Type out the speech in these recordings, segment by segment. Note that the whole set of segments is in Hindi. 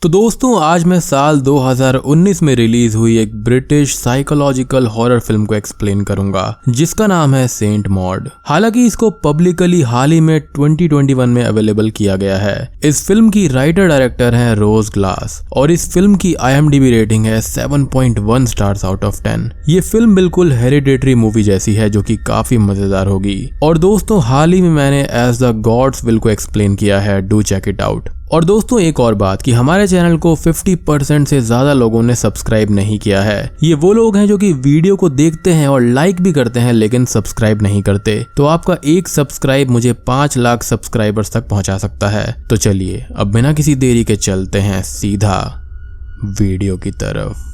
तो दोस्तों आज मैं साल 2019 में रिलीज हुई एक ब्रिटिश साइकोलॉजिकल हॉरर फिल्म को एक्सप्लेन करूंगा जिसका नाम है सेंट मॉड। हालांकि इसको पब्लिकली हाल ही में 2021 में अवेलेबल किया गया है। इस फिल्म की राइटर डायरेक्टर है रोज ग्लास और इस फिल्म की IMDb रेटिंग है 7.1 स्टार्स आउट ऑफ 10। ये फिल्म बिल्कुल हेरिडेटरी मूवी जैसी है जो कि काफी मजेदार होगी। और दोस्तों हाल ही में मैंने एज द गॉड्स विल को एक्सप्लेन किया है, डू चेक इट आउट। और दोस्तों एक और बात कि हमारे चैनल को 50% से ज्यादा लोगों ने सब्सक्राइब नहीं किया है। ये वो लोग हैं जो कि वीडियो को देखते हैं और लाइक भी करते हैं लेकिन सब्सक्राइब नहीं करते। तो आपका एक सब्सक्राइब मुझे 5 लाख सब्सक्राइबर्स तक पहुंचा सकता है। तो चलिए अब बिना किसी देरी के चलते हैं सीधा वीडियो की तरफ।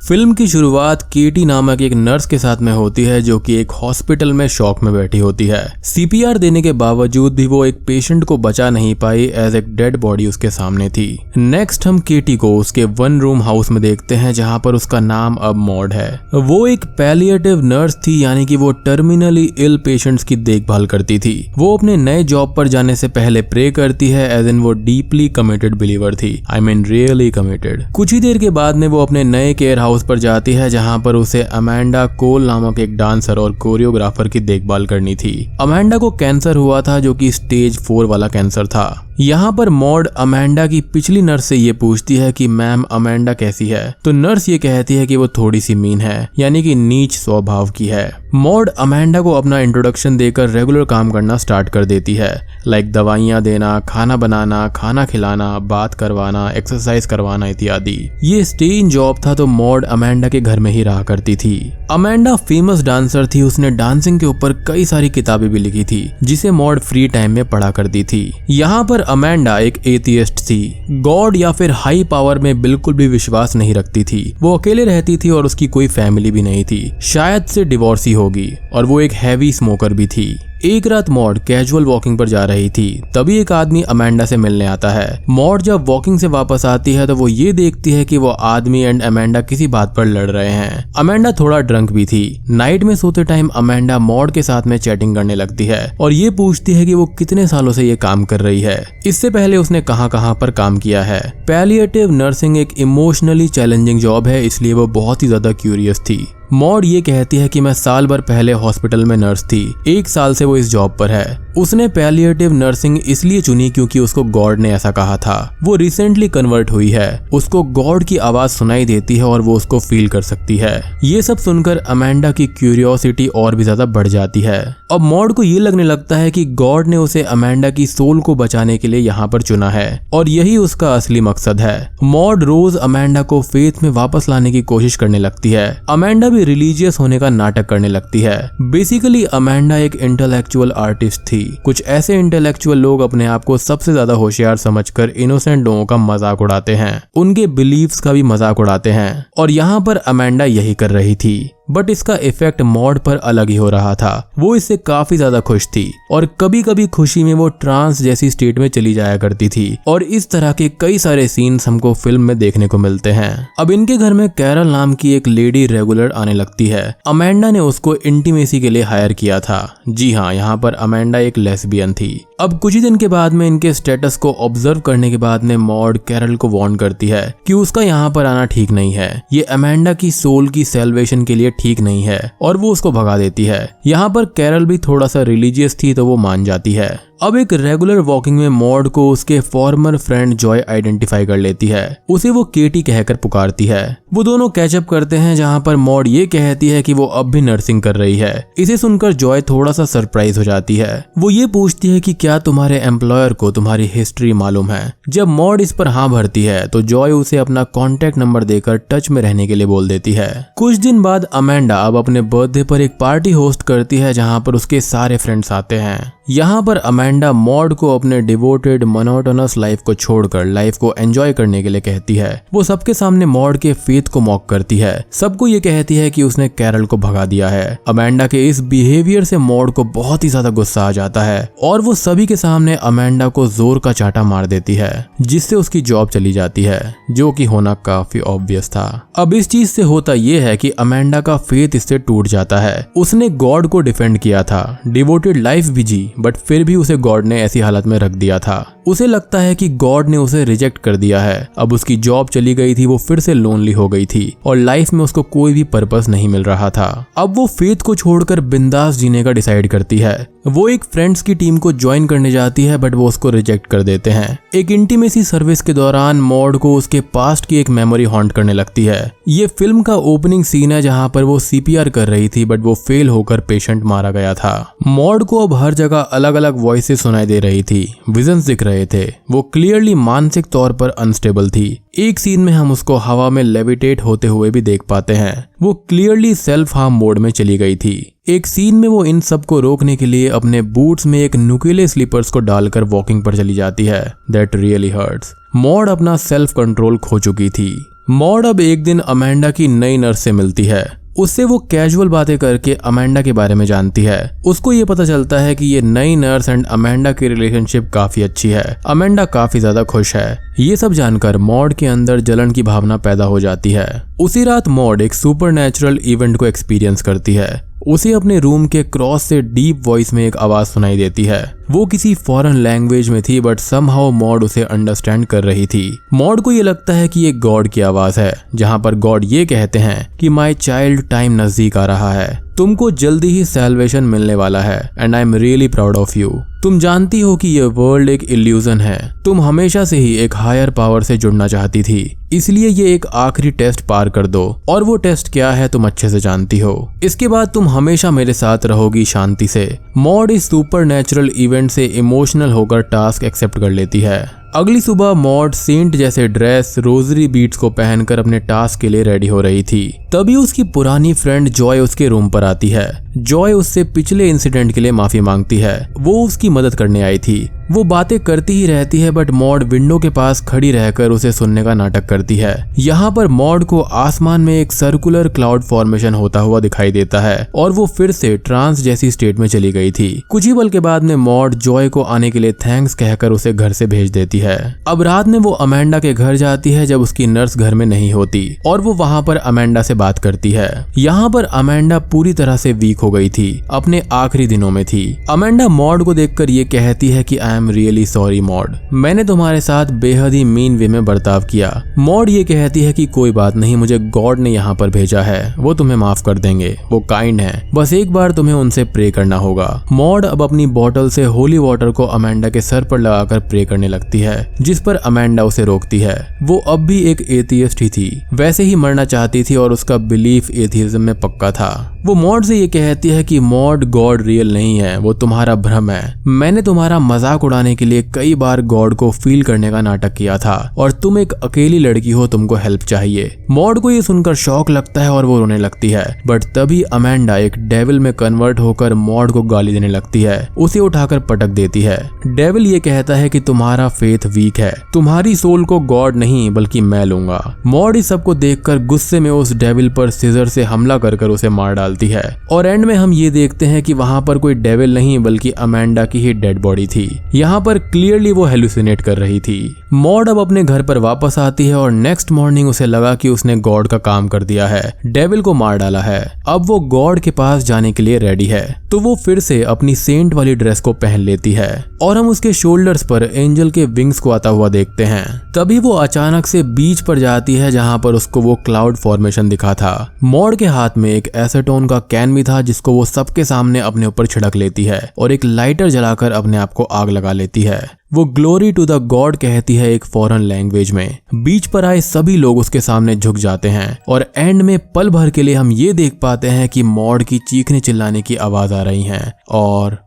फिल्म की शुरुआत केटी नामक एक नर्स के साथ में होती है जो कि एक हॉस्पिटल में शॉक में बैठी होती है। CPR देने के बावजूद भी वो एक पेशेंट को बचा नहीं पाई एज एक डेड बॉडी उसके सामने थी। नेक्स्ट हम केटी को उसके 1 रूम हाउस में देखते हैं जहां पर उसका नाम अब मॉड है। वो एक पैलिएटिव नर्स थी, यानी कि वो टर्मिनली इल पेशेंट्स की देखभाल करती थी। वो अपने नए जॉब पर जाने से पहले प्रे करती है, एज इन वो डीपली कमिटेड बिलीवर थी। I mean really committed. कुछ ही देर के बाद में वो अपने नए केयर हाउस पर जाती है जहां पर उसे अमेंडा कोल नामक एक डांसर और कोरियोग्राफर की देखभाल करनी थी। अमेंडा को कैंसर हुआ था जो कि स्टेज 4 वाला कैंसर था। यहाँ पर मॉड अमेंडा की पिछली नर्स से ये पूछती है कि मैम अमेंडा कैसी है। तो नर्स ये कहती है कि वो थोड़ी सी मीन है, यानी कि नीच स्वभाव की है। मॉड अमेंडा को अपना इंट्रोडक्शन देकर रेगुलर काम करना स्टार्ट कर देती है, लाइक दवाइयाँ देना, खाना बनाना, खाना खिलाना, बात करवाना, एक्सरसाइज करवाना इत्यादि। ये स्टे इन जॉब था तो मॉड अमेंडा के घर में ही रहा करती थी। अमेंडा फेमस डांसर थी, उसने डांसिंग के ऊपर कई सारी किताबें भी लिखी थी जिसे मॉड फ्री टाइम में पढ़ा करती थी। यहाँ पर अमेंडा एक एथियस्ट थी, गॉड या फिर हाई पावर में बिल्कुल भी विश्वास नहीं रखती थी। वो अकेले रहती थी और उसकी कोई फैमिली भी नहीं थी, शायद से डिवोर्सी होगी। और वो एक हैवी स्मोकर भी थी। एक रात मॉड कैजुअल वॉकिंग पर जा रही थी, तभी एक आदमी अमेंडा से मिलने आता है। मॉड जब वॉकिंग से वापस आती है तो वो ये देखती है कि वो आदमी एंड अमेंडा किसी बात पर लड़ रहे हैं। अमेंडा थोड़ा ड्रंक भी थी। नाइट में सोते टाइम अमेंडा मॉड के साथ में चैटिंग करने लगती है और ये पूछती है कि वो कितने सालों से ये काम कर रही है, इससे पहले उसने कहां पर काम किया है। पैलिएटिव नर्सिंग एक इमोशनली चैलेंजिंग जॉब है, इसलिए वो बहुत ही ज्यादा क्यूरियस थी। मॉड ये कहती है कि मैं साल भर पहले हॉस्पिटल में नर्स थी, 1 साल से वो इस जॉब पर है। उसने पैलिएटिव नर्सिंग इसलिए चुनी क्योंकि उसको गॉड ने ऐसा कहा था। वो रिसेंटली कन्वर्ट हुई है, उसको गॉड की आवाज सुनाई देती है और वो उसको फील कर सकती है। ये सब सुनकर अमेंडा की क्यूरियोसिटी और भी ज्यादा बढ़ जाती है। अब मॉड को ये लगने लगता है कि गॉड ने उसे अमेंडा की सोल को बचाने के लिए यहाँ पर चुना है और यही उसका असली मकसद है। मॉड रोज अमेंडा को फेथ में वापस लाने की कोशिश करने लगती है। अमेंडा भी रिलीजियस होने का नाटक करने लगती है। बेसिकली अमेंडा एक इंटेलेक्चुअल आर्टिस्ट थी। कुछ ऐसे इंटेलेक्चुअल लोग अपने आप को सबसे ज्यादा होशियार समझकर इनोसेंट लोगों का मजाक उड़ाते हैं, उनके बिलीव्स का भी मजाक उड़ाते हैं। और यहाँ पर अमेंडा यही कर रही थी, बट इसका इफेक्ट मॉड पर अलग ही हो रहा था। वो इससे काफी ज्यादा खुश थी और कभी कभी खुशी में वो ट्रांस जैसी स्टेट में चली जाया करती थी। और इस तरह के कई सारे सीन्स हमको फिल्म में देखने को मिलते हैं। अब इनके घर में कैरल नाम की एक लेडी रेगुलर आने लगती है। अमेंडा ने उसको इंटीमेसी के लिए हायर किया था। जी हाँ, यहाँ पर अमेंडा एक लेस्बियन थी। अब कुछ ही दिन के बाद में इनके स्टेटस को ऑब्जर्व करने के बाद में मॉड कैरल को वार्न करती है कि उसका यहाँ पर आना ठीक नहीं है, ये अमेंडा की सोल की सेल्वेशन के लिए ठीक नहीं है, और वो उसको भगा देती है। यहाँ पर कैरल भी थोड़ा सा रिलीजियस थी तो वो मान जाती है। अब एक रेगुलर वॉकिंग में मॉड को उसके फॉर्मर फ्रेंड जॉय आइडेंटिफाई कर लेती है। उसे वो केटी कहकर पुकारती है। वो दोनों कैचअप करते हैं जहाँ पर मॉड ये कहती है कि वो अब भी नर्सिंग कर रही है। इसे सुनकर जॉय थोड़ा सा सरप्राइज हो जाती है। वो ये पूछती है कि क्या तुम्हारे एम्प्लॉयर को तुम्हारी हिस्ट्री मालूम है। जब मॉड इस पर हाँ भरती है तो जॉय उसे अपना कॉन्टेक्ट नंबर देकर टच में रहने के लिए बोल देती है। कुछ दिन बाद अमेंडा अब अपने बर्थडे पर एक पार्टी होस्ट करती है जहाँ पर उसके सारे फ्रेंड्स आते हैं। यहाँ पर अमेंडा मॉड को अपने डिवोटेड मोनोटोनस लाइफ को छोड़कर लाइफ को एंजॉय करने के लिए कहती है। वो सबके सामने मॉड के फेथ को मॉक करती है। सबको ये कहती है कि उसने कैरल को भगा दिया है। अमेंडा के इस बिहेवियर से मॉड को बहुत ही ज्यादा गुस्सा आ जाता है और वो सभी के सामने अमेंडा को जोर का चाटा मार देती है, जिससे उसकी जॉब चली जाती है, जो कि होना काफी ऑब्वियस था। अब इस चीज से होता यह है कि अमेंडा का फेथ इससे टूट जाता है। उसने गॉड को डिफेंड किया था, डिवोटेड लाइफ भी जी, बट फिर भी उसे गॉड ने ऐसी हालत में रख दिया था। उसे लगता है कि गॉड ने उसे रिजेक्ट कर दिया है। अब उसकी जॉब चली गई थी, वो फिर से लोनली हो गई थी और लाइफ में उसको कोई भी पर्पस नहीं मिल रहा था। अब वो फेथ को छोड़कर बिंदास जीने का डिसाइड करती है। वो एक फ्रेंड्स की टीम को ज्वाइन करने जाती है बट वो उसको रिजेक्ट कर देते हैं। एक इंटीमेसी सर्विस के दौरान मॉड को उसके पास्ट की एक मेमोरी हॉन्ट करने लगती है। ये फिल्म का ओपनिंग सीन है जहां पर वो सीपीआर कर रही थी बट वो फेल होकर पेशेंट मारा गया था। मॉड को अब हर जगह अलग अलग वॉइसेस सुनाई दे रही थी, विजन्स दिख रहे थे। वो क्लियरली मानसिक तौर पर अनस्टेबल थी। एक सीन में हम उसको हवा में लेविटेट होते हुए भी देख पाते हैं। वो क्लियरली सेल्फ हार्म मोड में चली गई थी। एक सीन में वो इन सब को रोकने के लिए अपने बूट्स में एक नुकीले स्लीपर्स को डालकर वॉकिंग पर चली जाती है। That really hurts. मॉड अपना सेल्फ कंट्रोल खो चुकी थी। मॉड अब एक दिन अमेंडा की नई नर्स से मिलती है। उससे वो कैजुअल बातें करके अमेंडा के बारे में जानती है। उसको ये पता चलता है कि ये नई नर्स एंड अमेंडा की रिलेशनशिप काफी अच्छी है। अमेंडा काफी ज्यादा खुश है। ये सब जानकर मॉड के अंदर जलन की भावना पैदा हो जाती है। उसी रात मॉड एक सुपरनैचुरल इवेंट को एक्सपीरियंस करती है। उसे अपने रूम के क्रॉस से डीप वॉइस में एक आवाज सुनाई देती है। वो किसी फॉरेन लैंग्वेज में थी बट समहाउ मॉड उसे अंडरस्टैंड कर रही थी। मॉड को ये लगता है कि ये गॉड की आवाज है, जहां पर गॉड ये कहते हैं कि माय चाइल्ड, टाइम नजदीक आ रहा है। तुमको जल्दी ही सैल्वेशन मिलने वाला है and I am really proud of you. तुम जानती हो कि ये वर्ल्ड एक इल्यूजन है। तुम हमेशा से ही एक हायर पावर से जुड़ना चाहती थी, इसलिए ये एक आखिरी टेस्ट पार कर दो और वो टेस्ट क्या है तुम अच्छे से जानती हो। इसके बाद तुम हमेशा मेरे साथ रहोगी शांति से। मॉड इस सुपरनैचुरल इवेंट से इमोशनल होकर टास्क एक्सेप्ट कर लेती है। अगली सुबह मॉड सेंट जैसे ड्रेस, रोजरी बीट्स को पहनकर अपने टास्क के लिए रेडी हो रही थी। तभी उसकी पुरानी फ्रेंड जॉय उसके रूम पर आती है। जॉय उससे पिछले इंसिडेंट के लिए माफी मांगती है। वो उसकी मदद करने आई थी। वो बातें करती ही रहती है बट मॉड विंडो के पास खड़ी रहकर उसे सुनने का नाटक करती है। यहाँ पर मॉड को आसमान में एक सर्कुलर क्लाउड फॉर्मेशन होता हुआ दिखाई देता है और वो फिर से ट्रांस जैसी स्टेट में चली गई थी। कुछ ही पल के बाद में मॉड जॉय को आने के लिए थैंक्स कहकर उसे घर से भेज देती है। अब रात में वो अमेंडा के घर जाती है जब उसकी नर्स घर में नहीं होती और वो वहाँ पर अमेंडा से बात करती है। यहाँ पर अमेंडा पूरी तरह से वीक हो गई थी, अपने आखिरी दिनों में थी। अमेंडा मॉड को देखकर ये कहती है कि I am really sorry mod, मैंने तुम्हारे साथ बेहद ही मीन वे में बर्ताव किया। मॉड ये कहती है कि कोई बात नहीं, मुझे गॉड ने यहाँ पर भेजा है, वो तुम्हें माफ कर देंगे, वो काइंड है, बस एक बार तुम्हें उनसे प्रे करना होगा। मॉड अब अपनी बोतल से होली वाटर को अमेंडा के सर पर लगाकर प्रे करने लगती है, जिस पर अमेंडा उसे रोकती है। वो अब भी एक एथियस्ट ही थी, वैसे ही मरना चाहती थी और उसका बिलीफ एथियज्म में पक्का था। वो मॉड से ये कहती है कि मॉड, गॉड रियल नहीं है, वो तुम्हारा भ्रम है। मैंने तुम्हारा मजाक उड़ाने के लिए कई बार गॉड को फील करने का नाटक किया था और तुम एक अकेली लड़की हो, तुमको हेल्प चाहिए। मॉड को ये सुनकर शौक लगता है और वो रोने लगती है बट तभी अमेंडा एक डेविल में कन्वर्ट होकर मॉड को गाली देने लगती है, उसे उठाकर पटक देती है। डेविल ये कहता है कि तुम्हारा फेथ वीक है, तुम्हारी सोल को गॉड नहीं बल्कि मैं लूंगा। मॉड इस सब को देखकर गुस्से में उस डेविल पर सीजर से हमला कर उसे मार डालती है और एंड में हम ये देखते हैं कि वहां पर कोई डेविल नहीं बल्कि अमेंडा की ही डेड बॉडी थी। यहाँ पर क्लियरली वो हेलुसिनेट कर रही थी। मॉड अब अपने घर पर वापस आती है और नेक्स्ट मॉर्निंग उसे लगा कि उसने गॉड का काम कर दिया है, डेविल को मार डाला है। अब वो गॉड के पास जाने के लिए रेडी है, तो वो फिर से अपनी सेंट वाली ड्रेस को पहन लेती है और हम उसके शोल्डर्स पर एंजल के विंग्स को आता हुआ देखते हैं। तभी वो अचानक से बीच पर जाती है जहाँ पर उसको वो क्लाउड फॉर्मेशन दिखा था। मॉड के हाथ में एक एसीटोन का कैन भी था जिसको वो सबके सामने अपने ऊपर छिड़क लेती है और एक लाइटर जलाकर अपने आप को आग लगा लेती है। वो ग्लोरी टू द गॉड कहती है एक फॉरेन लैंग्वेज में। बीच पर आए सभी लोग उसके सामने झुक जाते हैं और एंड में पल भर के लिए हम ये देख पाते हैं कि मॉड की चीखने चिल्लाने की आवाज आ रही है और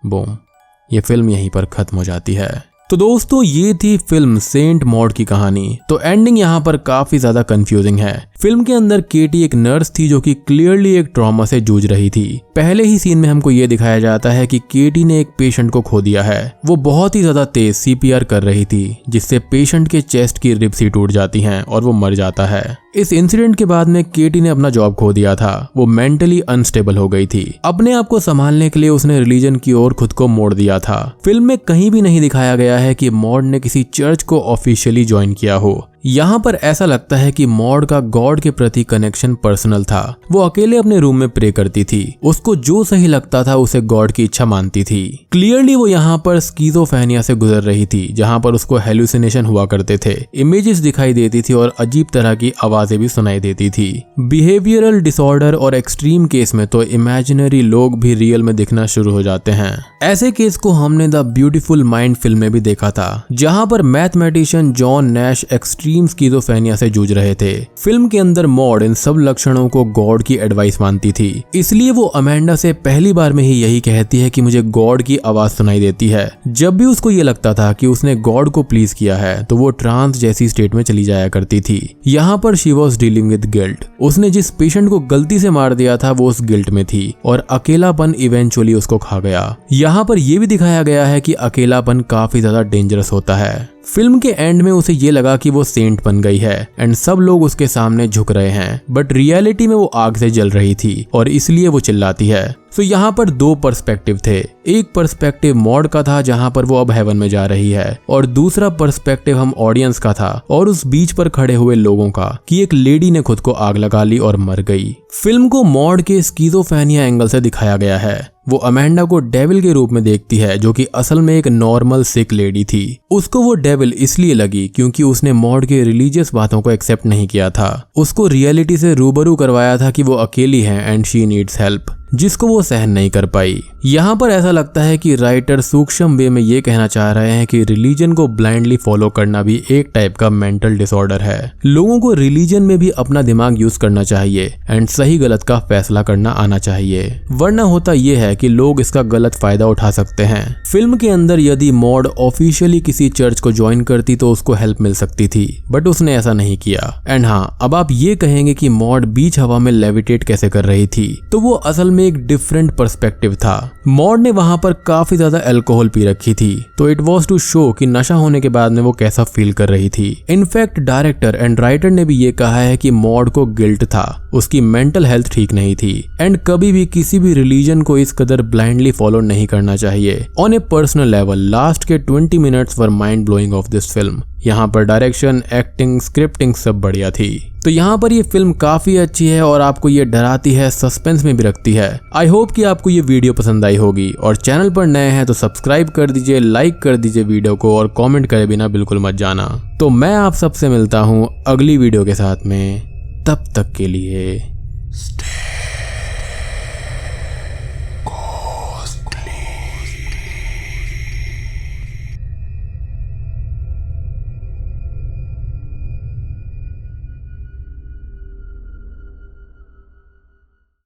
बूम, ये फिल्म यहीं पर खत्म हो जाती है। तो दोस्तों ये थी फिल्म सेंट मॉड की कहानी। तो एंडिंग यहाँ पर काफी ज्यादा कंफ्यूजिंग है। फिल्म के अंदर केटी एक नर्स थी जो कि क्लियरली एक ट्रॉमा से जूझ रही थी। पहले ही सीन में हमको ये दिखाया जाता है कि केटी ने एक पेशेंट को खो दिया है। वो बहुत ही ज्यादा तेज सीपीआर कर रही थी जिससे पेशेंट के चेस्ट की रिब्स ही टूट जाती हैं और वो मर जाता है। इस इंसिडेंट के बाद में केटी ने अपना जॉब खो दिया था। वो मेंटली अनस्टेबल हो गई थी। अपने आप को संभालने के लिए उसने रिलीजन की ओर खुद को मोड़ दिया था। फिल्म में कहीं भी नहीं दिखाया गया है कि मॉड ने किसी चर्च को ऑफिशियली ज्वाइन किया हो यहाँ पर ऐसा लगता है कि मॉड का गॉड के प्रति कनेक्शन पर्सनल था। वो अकेले अपने रूम में प्रे करती थी, उसको जो सही लगता था उसे गॉड की इच्छा मानती थी। क्लियरली वो यहाँ पर स्किज़ोफ्रेनिया से गुजर रही थी, जहाँ पर उसको हेलुसिनेशन हुआ करते थे, इमेजेस दिखाई देती थी और अजीब तरह की आवाजें भी सुनाई देती थी। बिहेवियरल डिसऑर्डर और एक्सट्रीम केस में तो इमेजिनरी लोग भी रियल में दिखना शुरू हो जाते हैं। ऐसे केस को हमने द ब्यूटीफुल माइंड फिल्म में भी देखा था, जहाँ पर mathematician John Nash extreme schizophrenia से जूझ रहे थे। फिल्म के अंदर मॉड इन सब लक्षणों को गॉड की एडवाइस मानती थी, इसलिए वो अमेंडा से पहली बार में ही यही कहती है कि मुझे गॉड की आवाज सुनाई देती है। जब भी उसको ये लगता था कि उसने गॉड को प्लीज किया है तो वो ट्रांस जैसी स्टेट में चली जाया करती थी। यहाँ पर she was dealing with guilt. उसने जिस पेशेंट को गलती से मार दिया था वो उस गिल्ट में थी और अकेलापन इवेंचुअली उसको खा गया। यहाँ पर यह भी दिखाया गया है कि अकेलापन काफी ज्यादा डेंजरस होता है। फिल्म के एंड में उसे ये लगा कि वो सेंट बन गई है एंड सब लोग उसके सामने झुक रहे हैं, बट रियलिटी में वो आग से जल रही थी और इसलिए वो चिल्लाती है। तो यहाँ पर दो पर्सपेक्टिव थे। एक पर्सपेक्टिव मॉड का था जहाँ पर वो अब हेवन में जा रही है, और दूसरा पर्सपेक्टिव हम ऑडियंस का था और उस बीच पर खड़े हुए लोगों का कि एक लेडी ने खुद को आग लगा ली और मर गई। फिल्म को मॉड के स्किज़ोफ्रेनिया एंगल से दिखाया गया है। वो अमेंडा को डेविल के रूप में देखती है, जो कि असल में एक नॉर्मल सिक लेडी थी। उसको वो डेविल इसलिए लगी क्योंकि उसने मॉड के रिलीजियस बातों को एक्सेप्ट नहीं किया था। उसको रियलिटी से रूबरू करवाया था कि वो अकेली है एंड शी नीड्स हेल्प, जिसको वो सहन नहीं कर पाई। यहाँ पर ऐसा लगता है कि राइटर सूक्ष्म वे में ये कहना चाह रहे हैं कि रिलीजन को ब्लाइंडली फॉलो करना भी एक टाइप का मेंटल डिसऑर्डर है। लोगों को रिलीजन में भी अपना दिमाग यूज करना चाहिए एंड सही गलत का फैसला करना आना चाहिए, वरना होता यह है कि लोग इसका गलत फायदा उठा सकते हैं। फिल्म के अंदर यदि मॉड ऑफिशियली किसी चर्च को ज्वाइन करती तो उसको हेल्प मिल सकती थी, बट उसने ऐसा नहीं किया। एंड हाँ, अब आप ये कहेंगे कि मॉड बीच हवा में लेविटेट कैसे कर रही थी, तो वो असल में एक डिफरेंट पर्सपेक्टिव था। मॉड ने वहां पर काफी ज्यादा अल्कोहल पी रखी थी, तो इट वाज टू शो कि नशा होने के बाद में वो कैसा फील कर रही थी। इनफैक्ट डायरेक्टर एंड राइटर ने भी ये कहा है कि मॉड को गिल्ट था, उसकी मेंटल हेल्थ ठीक नहीं थी एंड कभी भी किसी भी रिलीजन को इस कदर ब्लाइंडली फॉलो नहीं करना चाहिए। On A personal level last के 20 minutes were mind blowing of this film. यहाँ पर डायरेक्शन, एक्टिंग, स्क्रिप्टिंग सब बढ़िया थी। तो यहाँ पर ये फिल्म काफी अच्छी है और आपको ये डराती है, सस्पेंस में भी रखती है। आई होप कि आपको ये वीडियो पसंद आई होगी, और चैनल पर नए हैं तो सब्सक्राइब कर दीजिए, लाइक कर दीजिए वीडियो को, और कमेंट करे बिना बिल्कुल मत जाना। तो मैं आप सबसे मिलता हूँ अगली वीडियो के साथ में, तब तक के लिए